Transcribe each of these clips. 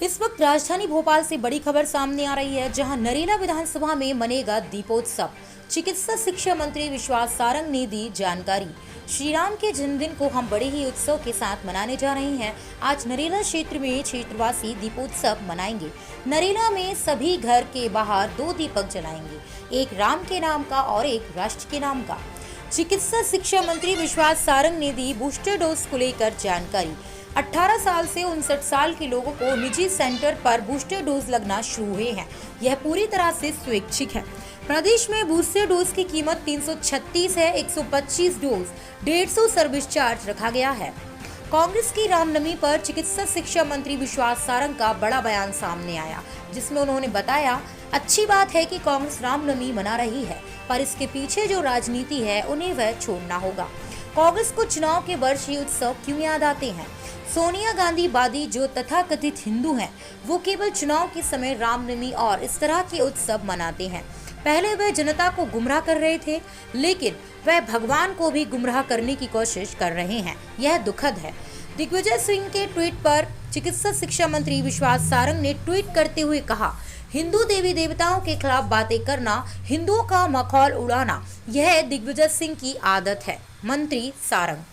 इस वक्त राजधानी भोपाल से बड़ी खबर सामने आ रही है, जहां नरेला विधानसभा में मनेगा दीपोत्सव। चिकित्सा शिक्षा मंत्री विश्वास सारंग ने दी जानकारी। श्री राम के जन्मदिन को हम बड़े ही उत्सव के साथ मनाने जा रहे हैं। आज नरेला क्षेत्र में क्षेत्रवासी दीपोत्सव मनाएंगे। नरेला में सभी घर के बाहर 2 दीपक जलाएंगे, एक राम के नाम का और एक राष्ट्र के नाम का। चिकित्सा शिक्षा मंत्री विश्वास सारंग ने दी बूस्टर डोज को लेकर जानकारी। 18 साल से 59 साल के लोगों को निजी सेंटर पर बूस्टर डोज लगना शुरू हुए हैं। यह पूरी तरह से स्वैच्छिक है। प्रदेश में बूस्टर डोज की कीमत 336 है। 125 डोज 150 सर्विस चार्ज रखा गया है। कांग्रेस की रामनवमी पर चिकित्सा शिक्षा मंत्री विश्वास सारंग का बड़ा बयान सामने आया, जिसमें उन्होंने बताया, अच्छी बात है कि कांग्रेस रामनवमी मना रही है, पर इसके पीछे जो राजनीति है उन्हें वह छोड़ना होगा। कांग्रेस को चुनाव के वर्ष ये उत्सव क्यों याद आते हैं? सोनिया गांधी वादी जो तथाकथित हिंदू हैं, वो केवल चुनाव के समय रामनवमी और इस तरह के उत्सव मनाते हैं। पहले वह जनता को गुमराह कर रहे थे, लेकिन वह भगवान को भी गुमराह करने की कोशिश कर रहे हैं। यह दुखद है। दिग्विजय सिंह के ट्वीट पर चिकित्सा शिक्षा मंत्री विश्वास सारंग ने ट्वीट करते हुए कहा, हिंदू देवी देवताओं के खिलाफ बातें करना, हिंदुओं का मखौल उड़ाना, यह दिग्विजय सिंह की आदत है। मंत्री सारंग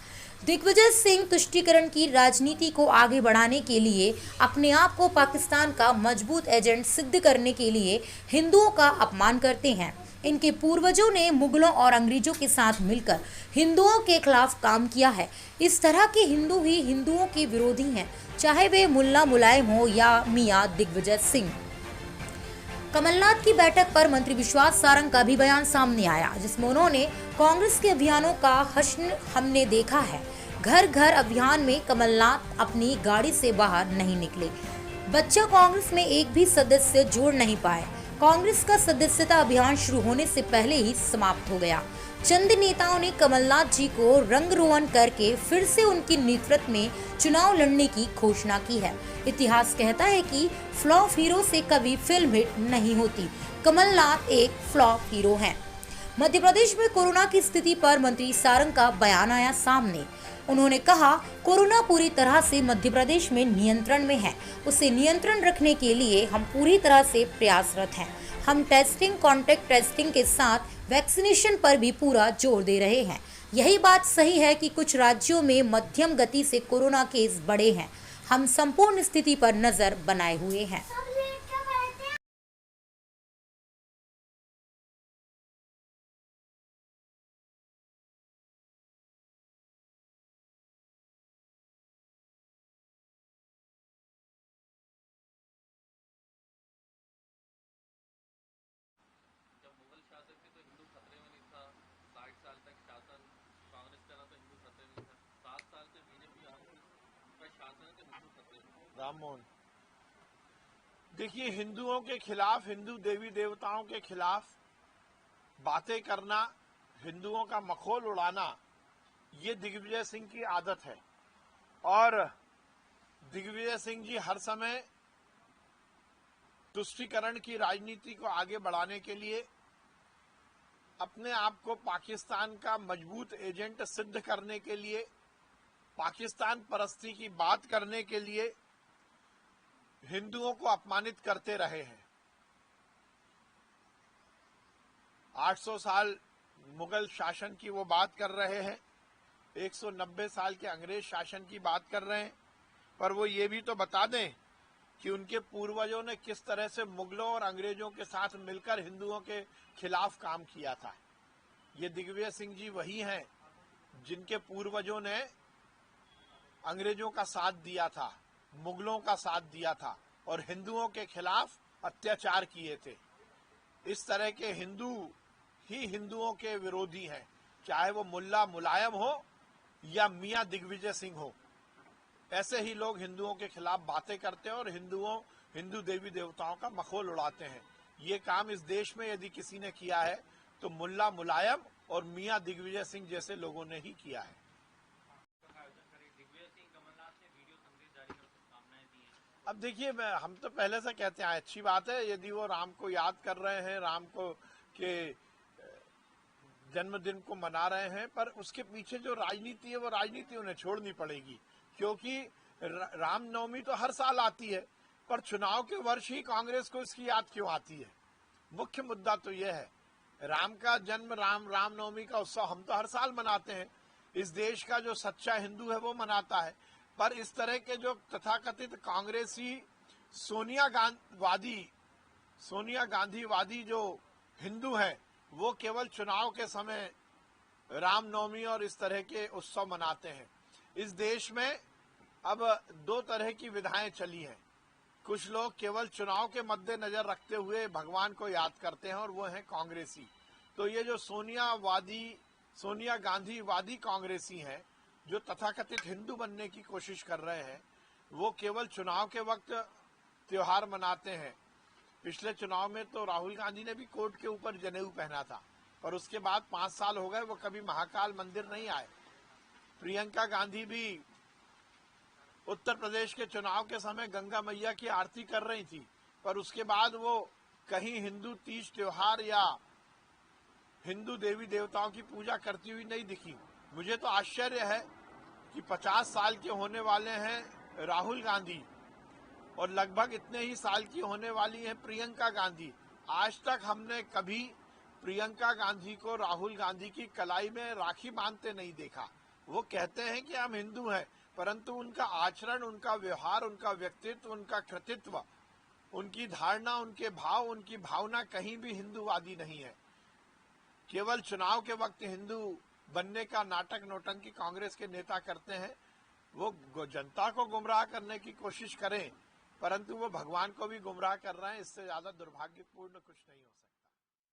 दिग्विजय सिंह तुष्टीकरण की राजनीति को आगे बढ़ाने के लिए, अपने आप को पाकिस्तान का मजबूत एजेंट सिद्ध करने के लिए हिंदुओं का अपमान करते हैं। इनके पूर्वजों ने मुगलों और अंग्रेजों के साथ मिलकर हिंदुओं के खिलाफ काम किया है। इस तरह के हिंदू ही हिंदुओं के विरोधी हैं, चाहे वे मुल्ला मुलायम हो या मियां दिग्विजय सिंह। कमलनाथ की बैठक पर मंत्री विश्वास सारंग का भी बयान सामने आया, जिसमें उन्होंने कांग्रेस के अभियानों का हश्र हमने देखा है। घर घर अभियान में कमलनाथ अपनी गाड़ी से बाहर नहीं निकले। बच्चा कांग्रेस में एक भी सदस्य जोड़ नहीं पाए। कांग्रेस का सदस्यता अभियान शुरू होने से पहले ही समाप्त हो गया। चंद नेताओं ने कमलनाथ जी को रंग रोगन करके फिर से उनकी नेतृत्व में चुनाव लड़ने की घोषणा की है। इतिहास कहता है कि फ्लॉप हीरो से कभी फिल्म हिट नहीं होती। कमलनाथ एक फ्लॉप हीरो हैं। मध्य प्रदेश में कोरोना की स्थिति पर मंत्री सारंग का बयान आया सामने। उन्होंने कहा, कोरोना पूरी तरह से मध्य प्रदेश में नियंत्रण में है। उसे नियंत्रण रखने के लिए हम पूरी तरह से प्रयासरत हैं। हम टेस्टिंग, कॉन्टैक्ट ट्रेसिंग के साथ वैक्सीनेशन पर भी पूरा जोर दे रहे हैं। यही बात सही है कि कुछ राज्यों में मध्यम गति से कोरोना केस बढ़े हैं। हम संपूर्ण स्थिति पर नजर बनाए हुए हैं। जब मुगल शासक थे तो हिंदू खतरे में नहीं था। 60 साल तक शासन कांग्रेस चला तो हिंदू खतरे में नहीं था। 7 साल से बीजेपी आ गई, उनका शासन है तो हिंदू खतरे में है। राम मोहन, देखिए, हिंदुओं के खिलाफ, हिंदू देवी देवताओं के खिलाफ बातें करना, हिंदुओं का मखौल उड़ाना, ये दिग्विजय सिंह की आदत है। और दिग्विजय सिंह जी हर समय तुष्टीकरण की राजनीति को आगे बढ़ाने के लिए, अपने आप को पाकिस्तान का मजबूत एजेंट सिद्ध करने के लिए, पाकिस्तान परस्ती की बात करने के लिए हिंदुओं को अपमानित करते रहे हैं। 800 साल मुगल शासन की वो बात कर रहे हैं, 190 साल के अंग्रेज शासन की बात कर रहे हैं, पर वो ये भी तो बता दें कि उनके पूर्वजों ने किस तरह से मुगलों और अंग्रेजों के साथ मिलकर हिंदुओं के खिलाफ काम किया था। ये दिग्विजय सिंह जी वही हैं जिनके पूर्वजों ने अंग्रेजों का साथ दिया था, मुगलों का साथ दिया था और हिंदुओं के खिलाफ अत्याचार किए थे। इस तरह के हिंदू ही हिंदुओं के विरोधी हैं, चाहे वो मुल्ला मुलायम हो या मियां दिग्विजय सिंह हो। ऐसे ही लोग हिंदुओं के खिलाफ बातें करते हैं और हिंदू देवी देवताओं का मखौल उड़ाते हैं। ये काम इस देश में यदि किसी ने किया है तो मुल्ला मुलायम और मियां दिग्विजय सिंह जैसे लोगों ने ही किया है। अब देखिए, हम तो पहले से कहते हैं, अच्छी बात है यदि वो राम को याद कर रहे हैं, राम को के जन्मदिन को मना रहे हैं, पर उसके पीछे जो राजनीति है वो राजनीति उन्हें छोड़नी पड़ेगी, क्योंकि रामनवमी तो हर साल आती है, पर चुनाव के वर्ष ही कांग्रेस को इसकी याद क्यों आती है? मुख्य मुद्दा तो यह है, राम का जन्म, रामनवमी का उत्सव हम तो हर साल मनाते हैं, इस देश का जो सच्चा हिंदू है वो मनाता है। पर इस तरह के जो तथाकथित कांग्रेसी सोनिया गांधीवादी जो हिंदू हैं, वो केवल चुनाव के समय रामनवमी और इस तरह के उत्सव मनाते हैं। इस देश में अब दो तरह की विधाएं चली हैं। कुछ लोग केवल चुनाव के मद्देनजर रखते हुए भगवान को याद करते हैं और वो हैं कांग्रेसी। तो ये जो सोनिया गांधीवादी कांग्रेसी हैं, जो तथाकथित हिंदू बनने की कोशिश कर रहे हैं, वो केवल चुनाव के वक्त त्योहार मनाते हैं। पिछले चुनाव में तो राहुल गांधी ने भी कोर्ट के ऊपर जनेऊ पहना था, पर उसके बाद 5 साल हो गए वो कभी महाकाल मंदिर नहीं आए। प्रियंका गांधी भी उत्तर प्रदेश के चुनाव के समय गंगा मैया की आरती कर रही थी, पर उसके बाद वो कहीं हिंदू तीज त्योहार या हिंदू देवी देवताओं की पूजा करती हुई नहीं दिखी। मुझे तो आश्चर्य है कि 50 साल के होने वाले हैं राहुल गांधी और लगभग इतने ही साल की होने वाली हैं प्रियंका गांधी। आज तक हमने कभी प्रियंका गांधी को राहुल गांधी की कलाई में राखी बांधते नहीं देखा। वो कहते हैं कि हम हिंदू हैं, परंतु उनका आचरण, उनका व्यवहार, उनका व्यक्तित्व, उनका कृतित्व, उनकी धारणा, उनके भाव, उनकी भावना कहीं भी हिंदूवादी नहीं है। केवल चुनाव के वक्त हिंदू बनने का नाटक नौटंकी कांग्रेस के नेता करते हैं। वो जनता को गुमराह करने की कोशिश करें, परंतु वो भगवान को भी गुमराह कर रहे हैं। इससे ज्यादा दुर्भाग्यपूर्ण कुछ नहीं हो सकता।